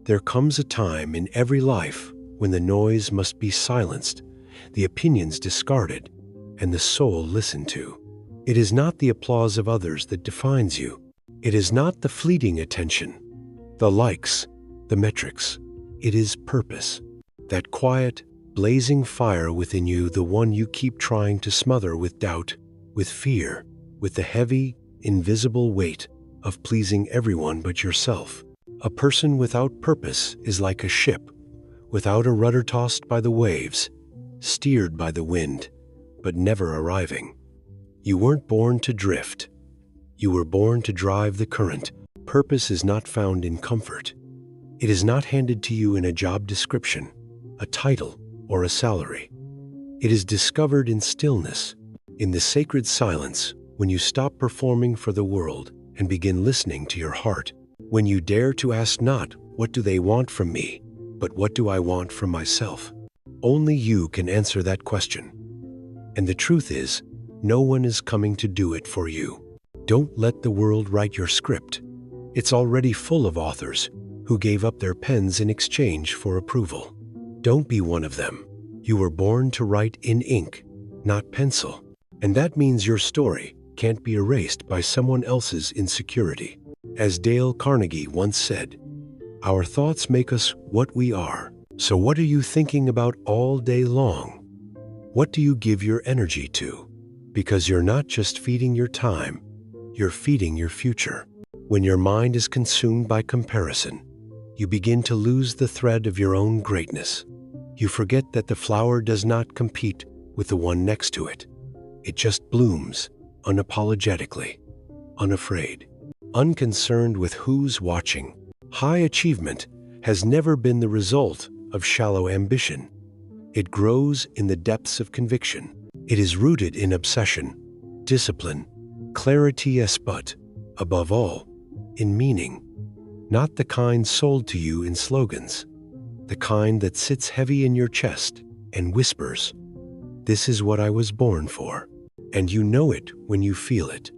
There comes a time in every life when the noise must be silenced, the opinions discarded, and the soul listened to. It is not the applause of others that defines you. It is not the fleeting attention, the likes, the metrics. It is purpose. That quiet, blazing fire within you, the one you keep trying to smother with doubt, with fear, with the heavy, invisible weight of pleasing everyone but yourself. A person without purpose is like a ship, without a rudder, tossed by the waves, steered by the wind, but never arriving. You weren't born to drift. You were born to drive the current. Purpose is not found in comfort. It is not handed to you in a job description, a title, or a salary. It is discovered in stillness, in the sacred silence, when you stop performing for the world and begin listening to your heart. When you dare to ask not, "What do they want from me?" but "What do I want from myself?" Only you can answer that question. And the truth is, no one is coming to do it for you. Don't let the world write your script. It's already full of authors who gave up their pens in exchange for approval. Don't be one of them. You were born to write in ink, not pencil. And that means your story can't be erased by someone else's insecurity. As Dale Carnegie once said, "Our thoughts make us what we are." So what are you thinking about all day long? What do you give your energy to? Because you're not just feeding your time, you're feeding your future. When your mind is consumed by comparison, you begin to lose the thread of your own greatness. You forget that the flower does not compete with the one next to it. It just blooms, unapologetically, unafraid, unconcerned with who's watching. High achievement has never been the result of shallow ambition. It grows in the depths of conviction. It is rooted in obsession, discipline, clarity, but, above all, in meaning. Not the kind sold to you in slogans, the kind that sits heavy in your chest and whispers, "This is what I was born for." And you know it when you feel it.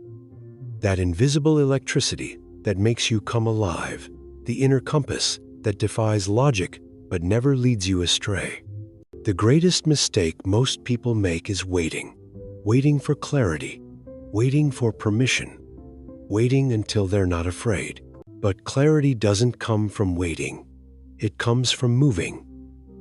That invisible electricity that makes you come alive, the inner compass that defies logic but never leads you astray. The greatest mistake most people make is waiting. Waiting for clarity, waiting for permission, waiting until they're not afraid. But clarity doesn't come from waiting. It comes from moving.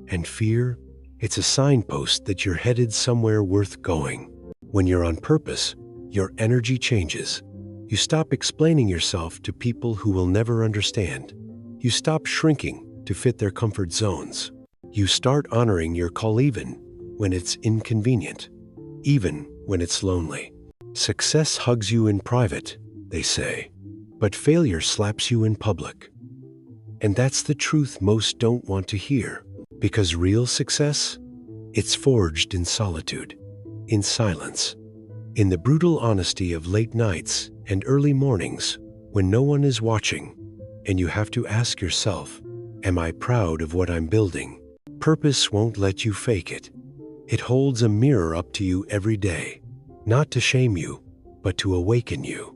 And fear, it's a signpost that you're headed somewhere worth going. When you're on purpose, your energy changes. You stop explaining yourself to people who will never understand. You stop shrinking to fit their comfort zones. You start honoring your call even when it's inconvenient, even when it's lonely. Success hugs you in private, they say, but failure slaps you in public. And that's the truth most don't want to hear, because real success, it's forged in solitude, in silence, in the brutal honesty of late nights and early mornings when no one is watching, and you have to ask yourself, am I proud of what I'm building? Purpose won't let you fake it. It holds a mirror up to you every day, not to shame you, but to awaken you,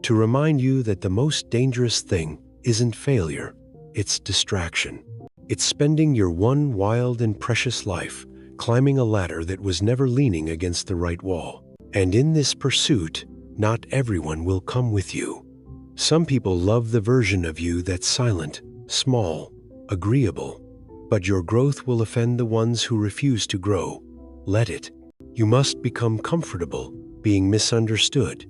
to remind you that the most dangerous thing isn't failure, it's distraction. It's spending your one wild and precious life climbing a ladder that was never leaning against the right wall. And in this pursuit, not everyone will come with you. Some people love the version of you that's silent, small, agreeable, but your growth will offend the ones who refuse to grow. Let it. You must become comfortable being misunderstood,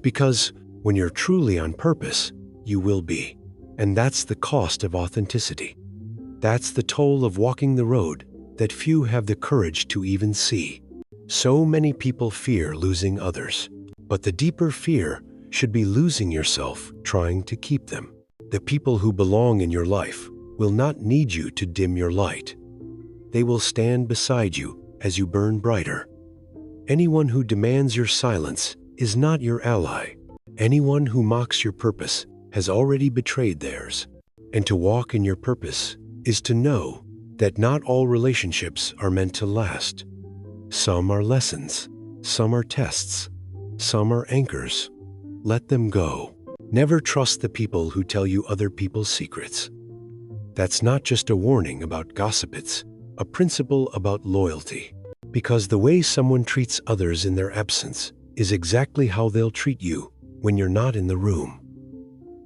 because when you're truly on purpose, you will be. And that's the cost of authenticity. That's the toll of walking the road that few have the courage to even see. So many people fear losing others, but the deeper fear should be losing yourself trying to keep them. The people who belong in your life will not need you to dim your light. They will stand beside you as you burn brighter. Anyone who demands your silence is not your ally. Anyone who mocks your purpose has already betrayed theirs. And to walk in your purpose is to know that not all relationships are meant to last. Some are lessons, some are tests, some are anchors. Let them go. Never trust the people who tell you other people's secrets. That's not just a warning about gossip, it's a principle about loyalty. Because the way someone treats others in their absence is exactly how they'll treat you when you're not in the room.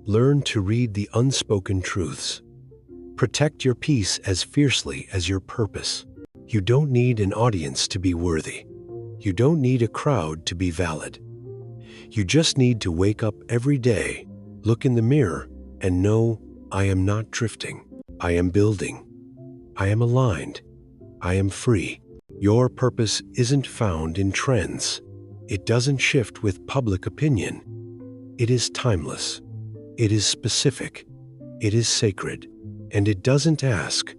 Learn to read the unspoken truths. Protect your peace as fiercely as your purpose. You don't need an audience to be worthy. You don't need a crowd to be valid. You just need to wake up every day, look in the mirror, and know, I am not drifting. I am building. I am aligned. I am free. Your purpose isn't found in trends. It doesn't shift with public opinion. It is timeless. It is specific. It is sacred. And it doesn't ask,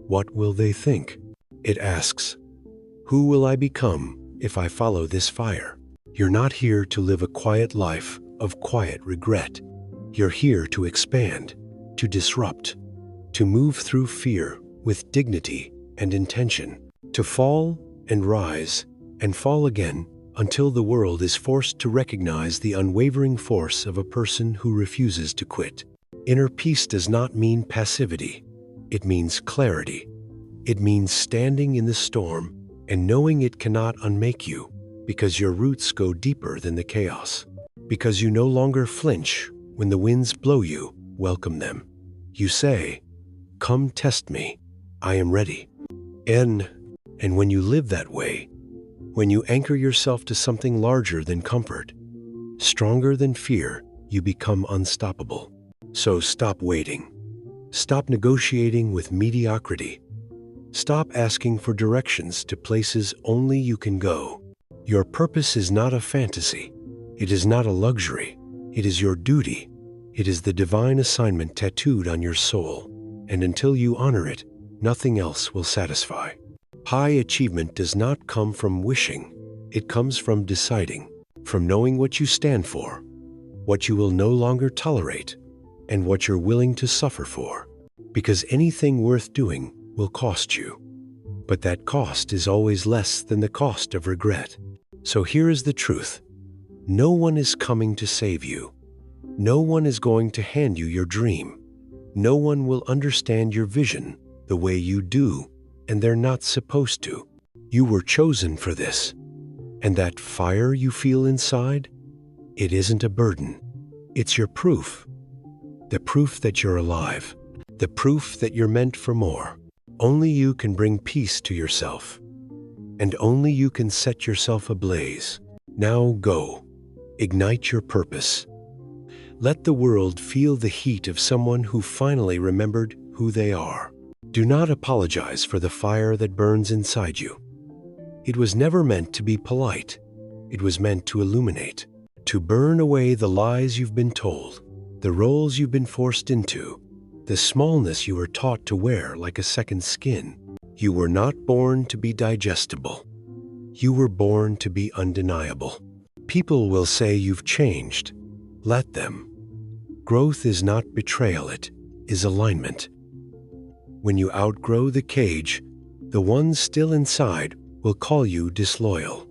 what will they think? It asks, who will I become if I follow this fire? You're not here to live a quiet life of quiet regret. You're here to expand, to disrupt, to move through fear with dignity and intention, to fall and rise and fall again until the world is forced to recognize the unwavering force of a person who refuses to quit. Inner peace does not mean passivity. It means clarity. It means standing in the storm and knowing it cannot unmake you, because your roots go deeper than the chaos. Because you no longer flinch when the winds blow you, welcome them. You say, come test me, I am ready. And when you live that way, when you anchor yourself to something larger than comfort, stronger than fear, you become unstoppable. So stop waiting. Stop negotiating with mediocrity. Stop asking for directions to places only you can go. Your purpose is not a fantasy. It is not a luxury. It is your duty. It is the divine assignment tattooed on your soul. And until you honor it, nothing else will satisfy. High achievement does not come from wishing. It comes from deciding, from knowing what you stand for, what you will no longer tolerate, and what you're willing to suffer for. Because anything worth doing will cost you. But that cost is always less than the cost of regret. So here is the truth. No one is coming to save you. No one is going to hand you your dream. No one will understand your vision the way you do, and they're not supposed to. You were chosen for this. And that fire you feel inside, it isn't a burden. It's your proof. The proof that you're alive. The proof that you're meant for more. Only you can bring peace to yourself. And only you can set yourself ablaze. Now go. Ignite your purpose. Let the world feel the heat of someone who finally remembered who they are. Do not apologize for the fire that burns inside you. It was never meant to be polite. It was meant to illuminate, to burn away the lies you've been told, the roles you've been forced into, the smallness you were taught to wear like a second skin. You were not born to be digestible. You were born to be undeniable. People will say you've changed. Let them. Growth is not betrayal, it is alignment. When you outgrow the cage, the ones still inside will call you disloyal.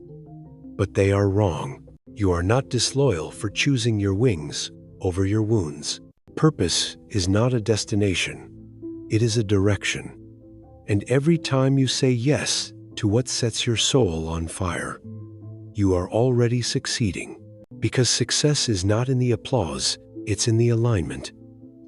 But they are wrong. You are not disloyal for choosing your wings over your wounds. Purpose is not a destination. It is a direction. And every time you say yes to what sets your soul on fire, you are already succeeding. Because success is not in the applause, it's in the alignment.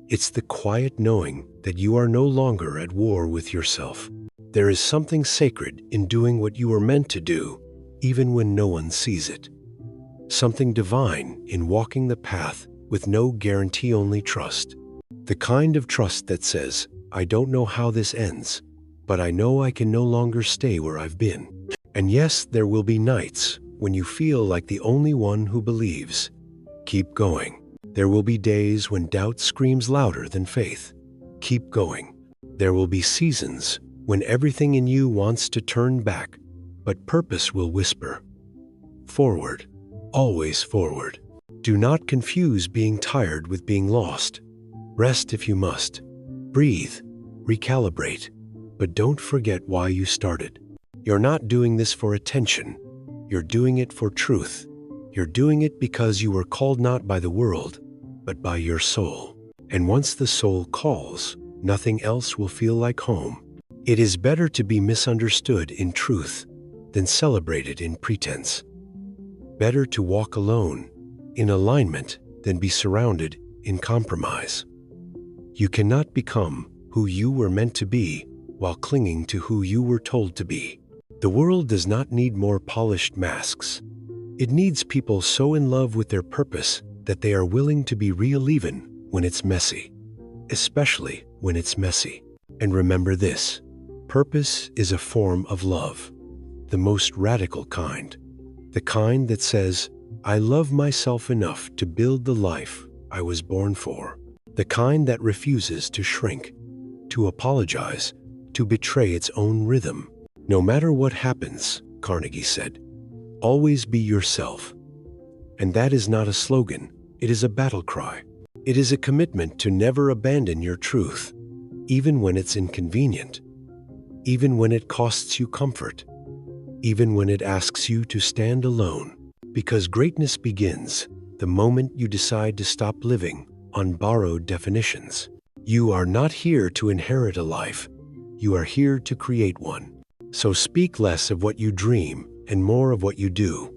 It's the quiet knowing that you are no longer at war with yourself. There is something sacred in doing what you were meant to do, even when no one sees it. Something divine in walking the path with no guarantee, only trust. The kind of trust that says, I don't know how this ends, but I know I can no longer stay where I've been. And yes, there will be nights when you feel like the only one who believes. Keep going. There will be days when doubt screams louder than faith. Keep going. There will be seasons when everything in you wants to turn back, but purpose will whisper. Forward. Always forward. Do not confuse being tired with being lost. Rest if you must. Breathe. Recalibrate. But don't forget why you started. You're not doing this for attention. You're doing it for truth. You're doing it because you were called not by the world, but by your soul. And once the soul calls, Nothing else will feel like home. It is better to be misunderstood in truth than celebrated in pretense. Better to walk alone, in alignment, than be surrounded in compromise. You cannot become who you were meant to be while clinging to who you were told to be. The world does not need more polished masks. It needs people so in love with their purpose that they are willing to be real even when it's messy. Especially when it's messy. And remember this, purpose is a form of love. The most radical kind. The kind that says, I love myself enough to build the life I was born for. The kind that refuses to shrink, to apologize, to betray its own rhythm. No matter what happens, Carnegie said, always be yourself. And that is not a slogan, it is a battle cry. It is a commitment to never abandon your truth, even when it's inconvenient, even when it costs you comfort, even when it asks you to stand alone. Because greatness begins the moment you decide to stop living on borrowed definitions. You are not here to inherit a life. You are here to create one. So speak less of what you dream and more of what you do.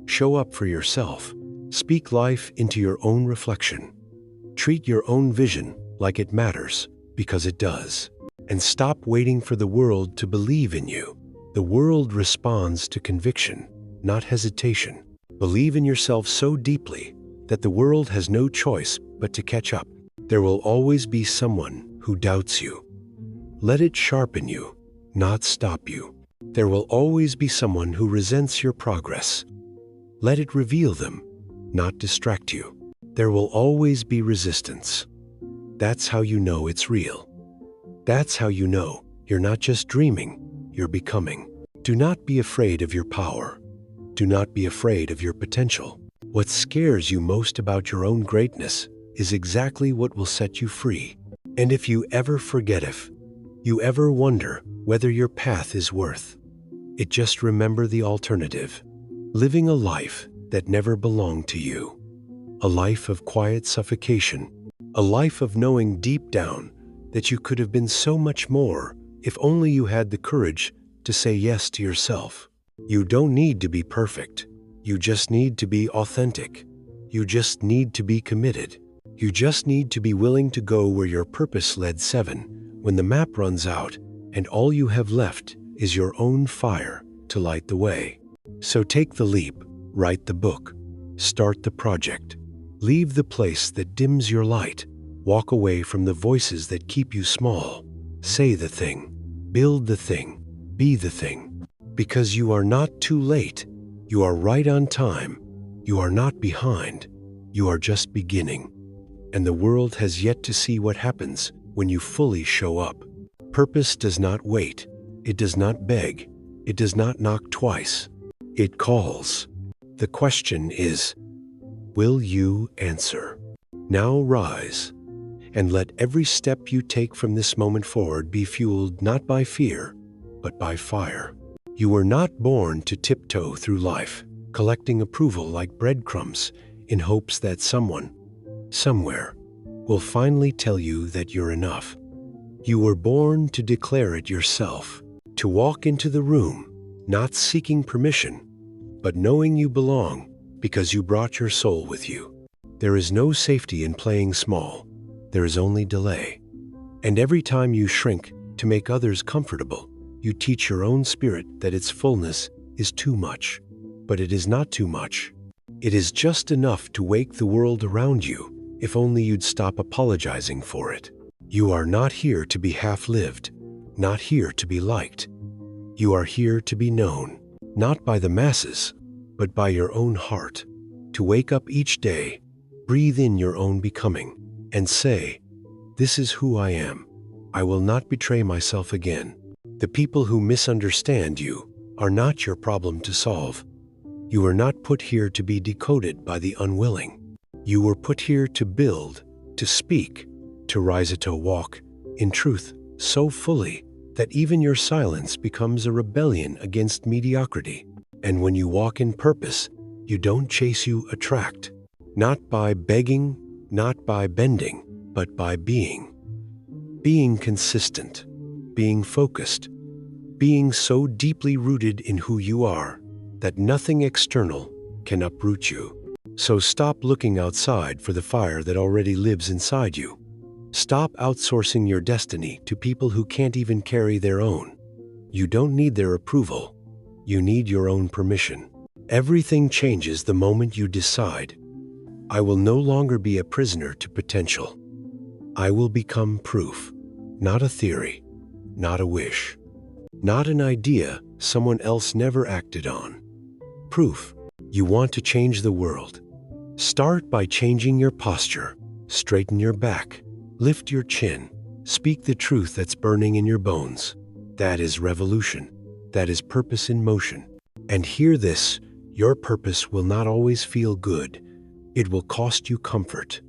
Show up for yourself. Speak life into your own reflection. Treat your own vision like it matters, because it does. And stop waiting for the world to believe in you. The world responds to conviction, not hesitation. Believe in yourself so deeply that the world has no choice but to catch up. There will always be someone who doubts you. Let it sharpen you, not stop you. There will always be someone who resents your progress. Let it reveal them, not distract you. There will always be resistance. That's how you know it's real. That's how you know you're not just dreaming, you're becoming. Do not be afraid of your power. Do not be afraid of your potential. What scares you most about your own greatness is exactly what will set you free. And if you ever forget, if you ever wonder whether your path is worth it, just remember the alternative. Living a life that never belonged to you. A life of quiet suffocation. A life of knowing deep down that you could have been so much more if only you had the courage to say yes to yourself. You don't need to be perfect. You just need to be authentic. You just need to be committed. You just need to be willing to go where your purpose led. 7. When the map runs out and all you have left is your own fire to light the way. So take the leap, write the book, start the project. Leave the place that dims your light. Walk away from the voices that keep you small. Say the thing, build the thing, be the thing. Because you are not too late. You are right on time. You are not behind. You are just beginning. And the world has yet to see what happens when you fully show up. Purpose does not wait. It does not beg. It does not knock twice. It calls. The question is, will you answer? Now rise, and let every step you take from this moment forward be fueled not by fear, but by fire. You were not born to tiptoe through life, collecting approval like breadcrumbs in hopes that someone, somewhere, will finally tell you that you're enough. You were born to declare it yourself, to walk into the room, not seeking permission, but knowing you belong because you brought your soul with you. There is no safety in playing small. There is only delay. And every time you shrink to make others comfortable, you teach your own spirit that its fullness is too much. But it is not too much. It is just enough to wake the world around you, if only you'd stop apologizing for it. You are not here to be half-lived, not here to be liked. You are here to be known, not by the masses, but by your own heart. To wake up each day, breathe in your own becoming, and say, this is who I am. I will not betray myself again. The people who misunderstand you are not your problem to solve. You were not put here to be decoded by the unwilling. You were put here to build, to speak, to rise, to walk in truth so fully that even your silence becomes a rebellion against mediocrity. And when you walk in purpose, you don't chase, you attract. Not by begging, not by bending, but by being. being consistent, being focused, being so deeply rooted in who you are that nothing external can uproot you. So stop looking outside for the fire that already lives inside you. Stop outsourcing your destiny to people who can't even carry their own. You don't need their approval. You need your own permission. Everything changes the moment you decide, I will no longer be a prisoner to potential. I will become proof, not a theory, not a wish, not an idea someone else never acted on. Proof. You want to change the world. Start by changing your posture. Straighten your back. Lift your chin. Speak the truth that's burning in your bones. That is revolution. That is purpose in motion. And hear this, your purpose will not always feel good. It will cost you comfort.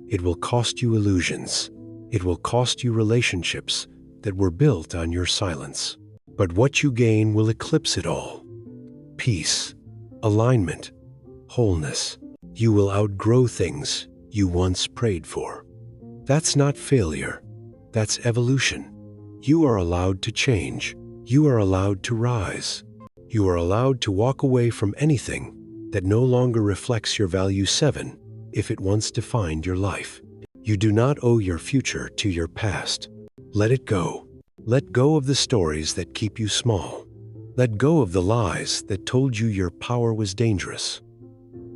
It will cost you illusions. It will cost you relationships that were built on your silence. But what you gain will eclipse it all. Peace, alignment, wholeness. You will outgrow things you once prayed for. That's not failure. That's evolution. You are allowed to change. You are allowed to rise. You are allowed to walk away from anything that no longer reflects your value 7 if it once defined your life. You do not owe your future to your past. Let it go. Let go of the stories that keep you small. Let go of the lies that told you your power was dangerous.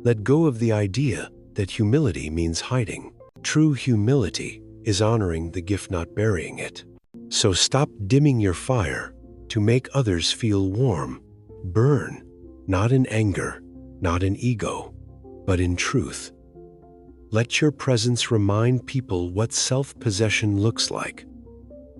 Let go of the idea that humility means hiding. True humility is honoring the gift, not burying it. So stop dimming your fire to make others feel warm. Burn, not in anger, not in ego, but in truth. Let your presence remind people what self-possession looks like.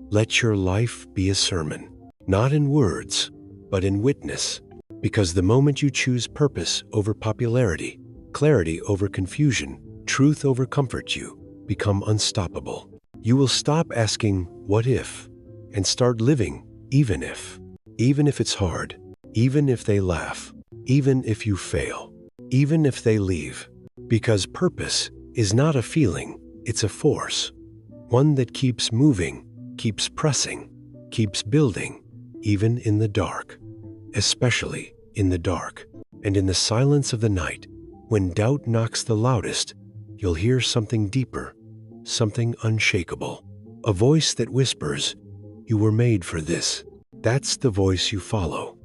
Let your life be a sermon, not in words, but in witness. Because the moment you choose purpose over popularity, clarity over confusion, truth over comfort, you become unstoppable. You will stop asking, what if? And start living, even if. Even if it's hard, even if they laugh, even if you fail, even if they leave. Because purpose is not a feeling, it's a force. One that keeps moving, keeps pressing, keeps building, even in the dark. Especially in the dark. And in the silence of the night, when doubt knocks the loudest, you'll hear something deeper, something unshakable. A voice that whispers, you were made for this. That's the voice you follow.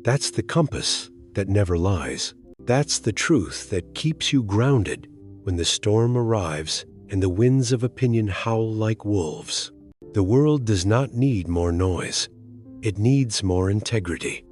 That's the compass that never lies. That's the truth that keeps you grounded when the storm arrives and the winds of opinion howl like wolves. The world does not need more noise. It needs more integrity.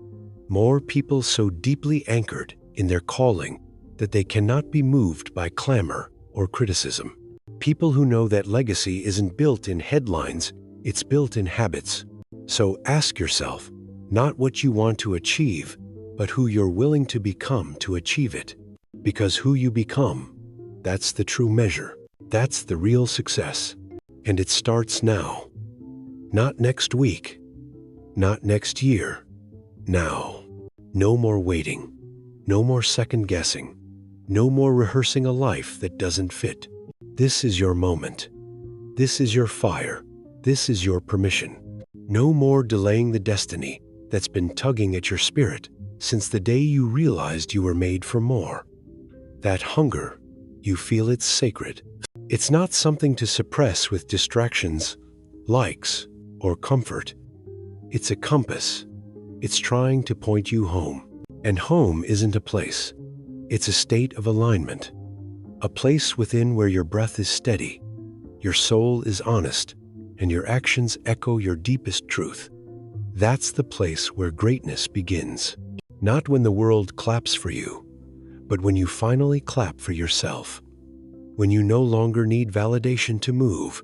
More people so deeply anchored in their calling that they cannot be moved by clamor or criticism. People who know that legacy isn't built in headlines, it's built in habits. So ask yourself, not what you want to achieve, but who you're willing to become to achieve it. Because who you become, that's the true measure. That's the real success. And it starts now. Not next week. Not next year. Now. No more waiting. No more second guessing. No more rehearsing a life that doesn't fit. This is your moment. This is your fire. This is your permission. No more delaying the destiny that's been tugging at your spirit since the day you realized you were made for more. That hunger, you feel it's sacred. It's not something to suppress with distractions, likes, or comfort. It's a compass. It's trying to point you home. And home isn't a place. It's a state of alignment. A place within where your breath is steady, your soul is honest, and your actions echo your deepest truth. That's the place where greatness begins. Not when the world claps for you, but when you finally clap for yourself. When you no longer need validation to move.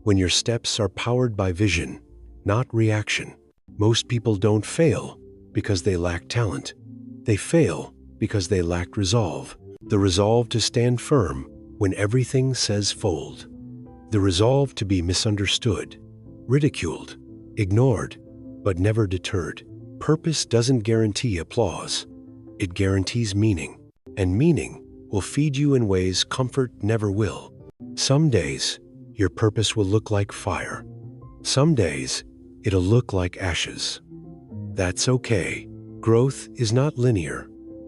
When your steps are powered by vision, not reaction. Most people don't fail because they lack talent. They fail because they lack resolve. The resolve to stand firm when everything says fold. The resolve to be misunderstood, ridiculed, ignored, but never deterred. Purpose doesn't guarantee applause. It guarantees meaning. And meaning will feed you in ways comfort never will. Some days, your purpose will look like fire. Some days, it'll look like ashes. That's okay. Growth is not linear.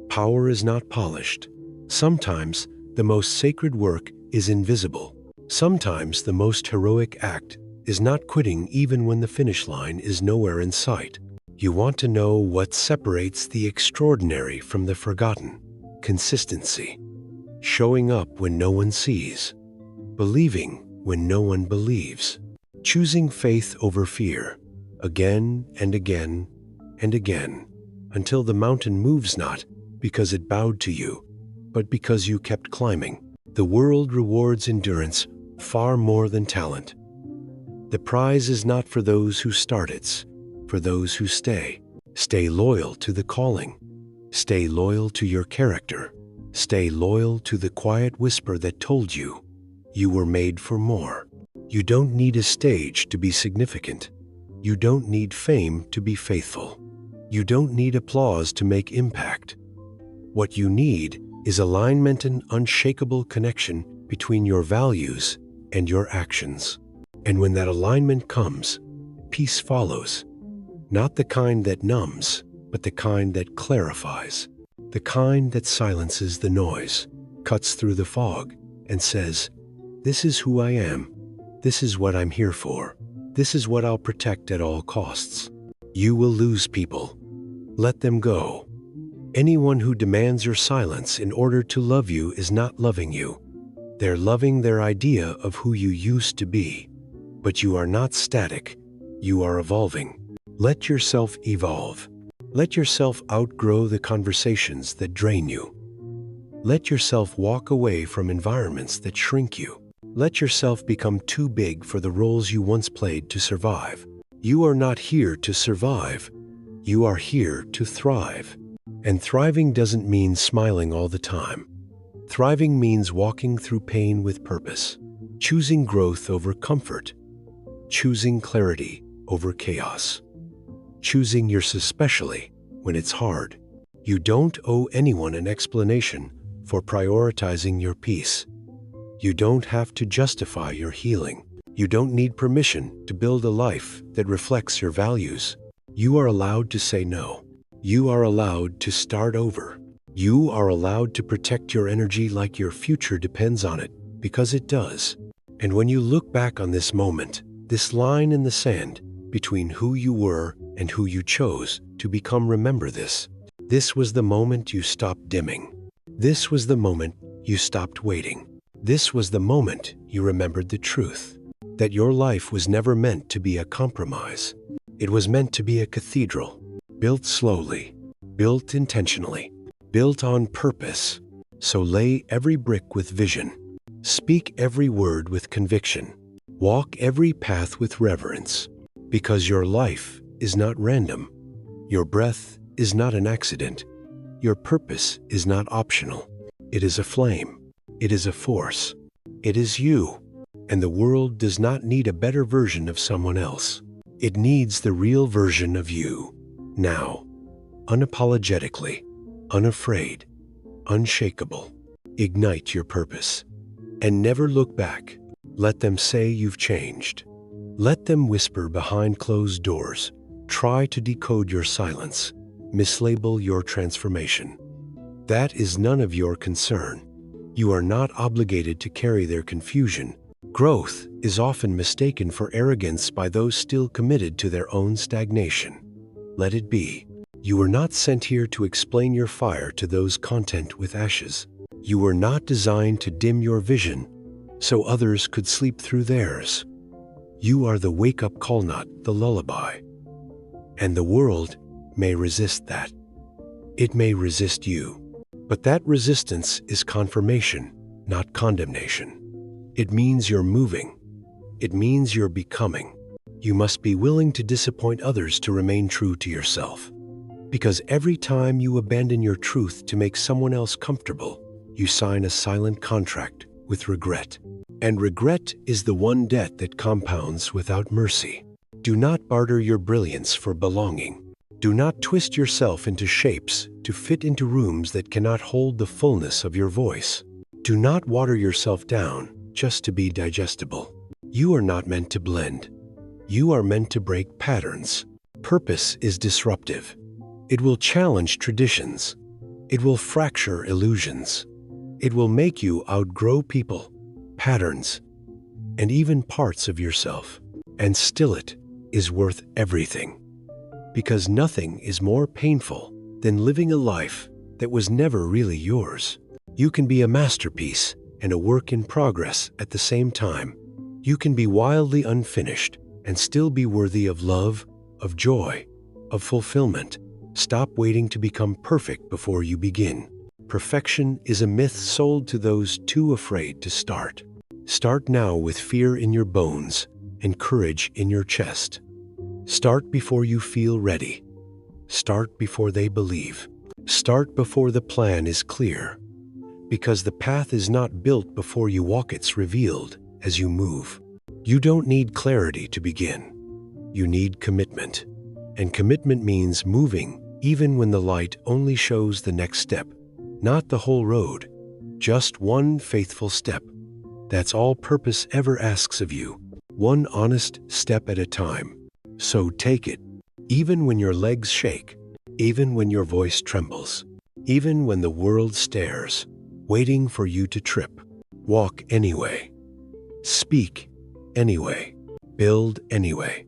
Power is not polished. Sometimes, the most sacred work is invisible. Sometimes, the most heroic act is not quitting even when the finish line is nowhere in sight. You want to know what separates the extraordinary from the forgotten. Consistency. Showing up when no one sees. Believing when no one believes. Choosing faith over fear. Again and again and again. Until the mountain moves not because it bowed to you, but because you kept climbing. The world rewards endurance far more than talent. The prize is not for those who start, it's for those who stay. Stay loyal to the calling. Stay loyal to your character. Stay loyal to the quiet whisper that told you you were made for more. You don't need a stage to be significant. You don't need fame to be faithful. You don't need applause to make impact. What you need is alignment and unshakable connection between your values and your actions. And when that alignment comes, peace follows. Not the kind that numbs, but the kind that clarifies. The kind that silences the noise, cuts through the fog, and says, "This is who I am. This is what I'm here for. This is what I'll protect at all costs." You will lose people. Let them go. Anyone who demands your silence in order to love you is not loving you. They're loving their idea of who you used to be. But you are not static. You are evolving. Let yourself evolve. Let yourself outgrow the conversations that drain you. Let yourself walk away from environments that shrink you. Let yourself become too big for the roles you once played to survive. You are not here to survive. You are here to thrive. And thriving doesn't mean smiling all the time. Thriving means walking through pain with purpose, choosing growth over comfort, choosing clarity over chaos, choosing yours especially when it's hard. You don't owe anyone an explanation for prioritizing your peace. You don't have to justify your healing. You don't need permission to build a life that reflects your values. You are allowed to say no. You are allowed to start over. You are allowed to protect your energy like your future depends on it, because it does. And when you look back on this moment, this line in the sand between who you were and who you chose to become, remember this. This was the moment you stopped dimming. This was the moment you stopped waiting. This was the moment you remembered the truth, that your life was never meant to be a compromise. It was meant to be a cathedral, built slowly, built intentionally, built on purpose. So lay every brick with vision, speak every word with conviction, walk every path with reverence, because your life is not random. Your breath is not an accident. Your purpose is not optional. It is a flame. It is a force. It is you. And the world does not need a better version of someone else. It needs the real version of you, now, unapologetically, unafraid, unshakable. Ignite your purpose, and never look back. Let them say you've changed. Let them whisper behind closed doors. Try to decode your silence, mislabel your transformation. That is none of your concern. You are not obligated to carry their confusion. Growth is often mistaken for arrogance by those still committed to their own stagnation. Let it be. You were not sent here to explain your fire to those content with ashes. You were not designed to dim your vision so others could sleep through theirs. You are the wake-up call, not the lullaby. And the world may resist that. It may resist you. But that resistance is confirmation, not condemnation. It means you're moving. It means you're becoming. You must be willing to disappoint others to remain true to yourself. Because every time you abandon your truth to make someone else comfortable, you sign a silent contract with regret. And regret is the one debt that compounds without mercy. Do not barter your brilliance for belonging. Do not twist yourself into shapes to fit into rooms that cannot hold the fullness of your voice. Do not water yourself down just to be digestible. You are not meant to blend. You are meant to break patterns. Purpose is disruptive. It will challenge traditions. It will fracture illusions. It will make you outgrow people, patterns, and even parts of yourself. And still it is worth everything. Because nothing is more painful than living a life that was never really yours. You can be a masterpiece and a work in progress at the same time. You can be wildly unfinished and still be worthy of love, of joy, of fulfillment. Stop waiting to become perfect before you begin. Perfection is a myth sold to those too afraid to start. Start now with fear in your bones and courage in your chest. Start before you feel ready. Start before they believe. Start before the plan is clear. Because the path is not built before you walk, it's revealed as you move. You don't need clarity to begin. You need commitment. And commitment means moving even when the light only shows the next step, not the whole road, just one faithful step. That's all purpose ever asks of you, one honest step at a time. So take it, even when your legs shake, even when your voice trembles, even when the world stares, waiting for you to trip. Walk anyway. Speak anyway. Build anyway.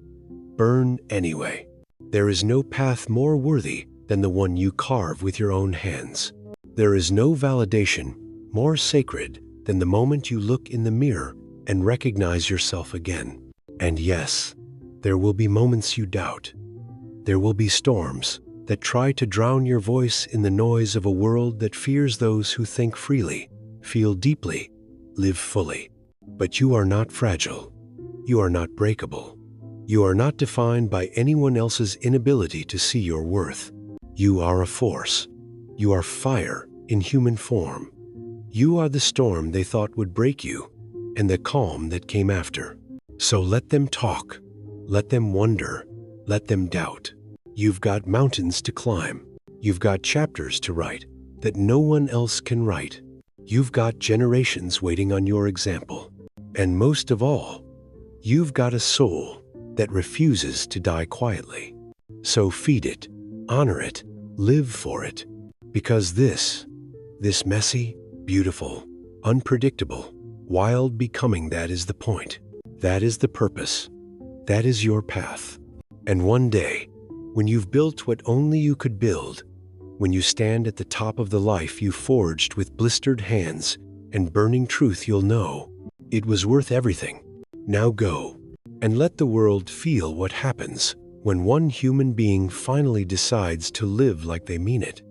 Burn anyway. There is no path more worthy than the one you carve with your own hands. There is no validation more sacred than the moment you look in the mirror and recognize yourself again. And yes, there will be moments you doubt. There will be storms that try to drown your voice in the noise of a world that fears those who think freely, feel deeply, live fully. But you are not fragile. You are not breakable. You are not defined by anyone else's inability to see your worth. You are a force. You are fire in human form. You are the storm they thought would break you, and the calm that came after. So let them talk. Let them wonder. Let them doubt. You've got mountains to climb. You've got chapters to write that no one else can write. You've got generations waiting on your example. And most of all, you've got a soul that refuses to die quietly. So feed it, honor it, live for it. Because this messy, beautiful, unpredictable, wild becoming, that is the point. That is the purpose. That is your path. And one day, when you've built what only you could build, when you stand at the top of the life you forged with blistered hands and burning truth, you'll know it was worth everything. Now go and let the world feel what happens when one human being finally decides to live like they mean it.